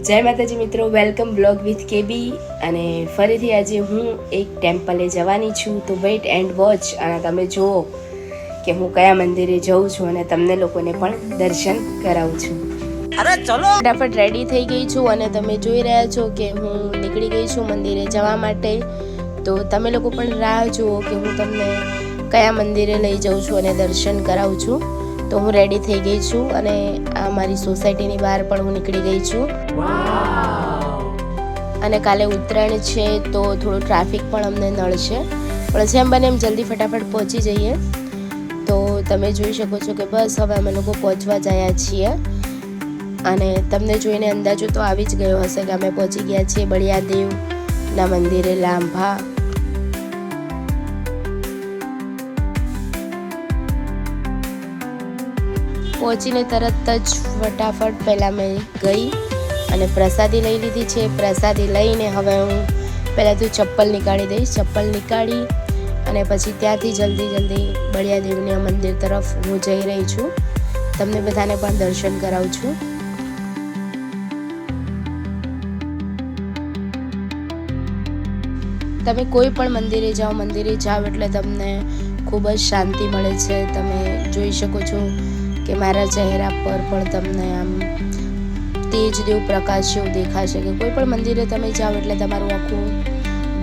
જય માતાજી મિત્રો, વેલકમ બ્લોગ વિથ કેબી. અને ફરીથી આજે હું એક ટેમ્પલે જવાની છું, તો વેઇટ એન્ડ વોચ. અને તમે જુઓ કે હું કયા મંદિરે જાઉં છું અને તમને લોકોને પણ દર્શન કરાવું છું. અરે ચલો, ફટાફટ રેડી થઈ ગઈ છું અને તમે જોઈ રહ્યા છો કે હું નીકળી ગઈ છું મંદિરે જવા માટે. તો તમે લોકો પણ રાહ જુઓ કે હું તમને કયા મંદિરે લઈ જાઉં છું અને દર્શન કરાવું છું. તો હું રેડી થઈ ગઈ છું અને આ મારી સોસાયટીની બહાર પણ હું નીકળી ગઈ છું. અને કાલે ઉત્તરાયણ છે તો થોડું ટ્રાફિક પણ અમને નડશે, પણ જેમ બને એમ જલ્દી ફટાફટ પહોંચી જઈએ. તો તમે જોઈ શકો છો કે બસ હવે અમે લોકો પહોંચવા જયા છીએ. અને તમને જોઈને અંદાજો તો આવી જ ગયો હશે કે અમે પહોંચી ગયા છીએ બળિયાદેવના મંદિરે લાંભા. પહોંચીને તરત જ ફટાફટ પહેલાં મેં ગઈ અને પ્રસાદી લઈ લીધી છે. પ્રસાદી લઈને હવે હું પહેલાં તો ચપ્પલ નીકાળી દઈશ. ચપ્પલ નીકાળી અને પછી ત્યાંથી જલ્દી બળિયાદેવના મંદિર તરફ હું જઈ રહી છું. તમને બધાને પણ દર્શન કરાવું છું. તમે કોઈ પણ મંદિરે જાઓ એટલે તમને ખૂબ જ શાંતિ મળે છે. તમે જોઈ શકો છો કે મારા ચહેરા પર પણ તમને આમ તેજ દેવ પ્રકાશ જેવું દેખાશે. કે કોઈ પણ મંદિરે તમે જાઓ એટલે તમારું આખું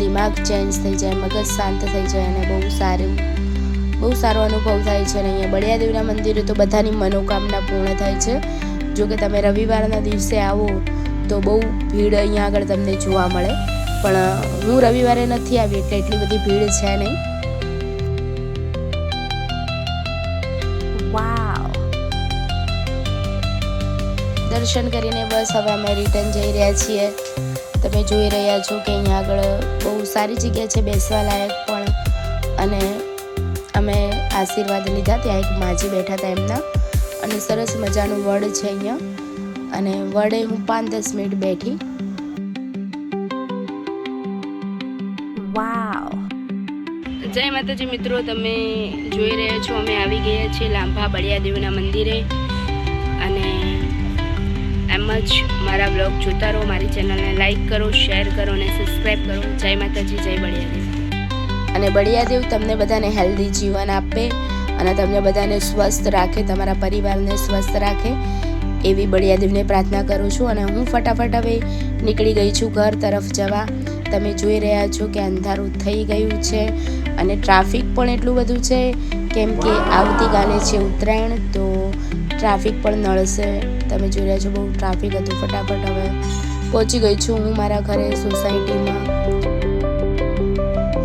દિમાગ ચેન્જ થઈ જાય, મગજ શાંત થઈ જાય અને બહુ સારો અનુભવ થાય છે. અને અહીંયા બળિયાદેવના મંદિરે તો બધાની મનોકામના પૂર્ણ થાય છે. જો કે તમે રવિવારના દિવસે આવો તો બહુ ભીડ અહીંયા આગળ તમને જોવા મળે, પણ હું રવિવારે નથી આવી એટલે એટલી બધી ભીડ છે નહીં. દર્શન કરીને બસ હવે અમે રિટર્ન જઈ રહ્યા છીએ. તમે જોઈ રહ્યા છો કે અહીંયા આગળ બહુ સારી જગ્યા છે બેસવા લાયક પણ. અને અમે આશીર્વાદ લીધા. ત્યાં એક માજી બેઠા હતા એમના, અને સરસ મજાનું વડ છે અહીંયા. અને વડે હું 5-10 મિનિટ બેઠી. જય માતાજી મિત્રો, તમે જોઈ રહ્યા છો અમે આવી ગયા છીએ લાંભા બળિયાદેવના મંદિરે. અને એમ જ મારા બ્લોગ જોતા રહો, મારી ચેનલને લાઈક કરો, શેર કરો અને સબસ્ક્રાઈબ કરો. જય માતાજી, જય બળિયાદેવ. અને બળિયાદેવ તમને બધાને હેલ્ધી જીવન આપે અને તમને બધાને સ્વસ્થ રાખે, તમારા પરિવારને સ્વસ્થ રાખે એવી બળિયાદેવને પ્રાર્થના કરું છું. અને હું ફટાફટ હવે નીકળી ગઈ છું ઘર તરફ જવા. તમે જોઈ રહ્યા છો કે અંધારું થઈ ગયું છે અને ટ્રાફિક પણ એટલું બધું છે, કેમ કે આવતીકાલે છે ઉત્તરાયણ, તો ટ્રાફિક પણ નડશે. તમે જોઈ રહ્યા છો બહુ ટ્રાફિક હતું. ફટાફટ હવે પહોંચી ગઈ છું હું મારા ઘરે સોસાયટીમાં.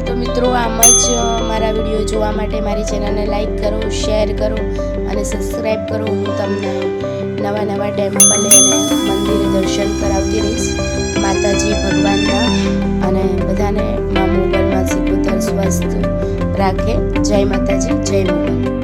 તો મિત્રો, આમ જ મારા વિડીયો જોવા માટે મારી ચેનલને લાઈક કરો, શેર કરો અને સબસ્ક્રાઈબ કરો. હું તમને નવા ટેમ્પલે અને મંદિરે દર્શન કરાવતી રહીશ માતાજી ભગવાનના. અને બધાને મા મોગલમાં શીખોતર સ્વસ્થ રાખે. જય માતાજી, જય મોગલ.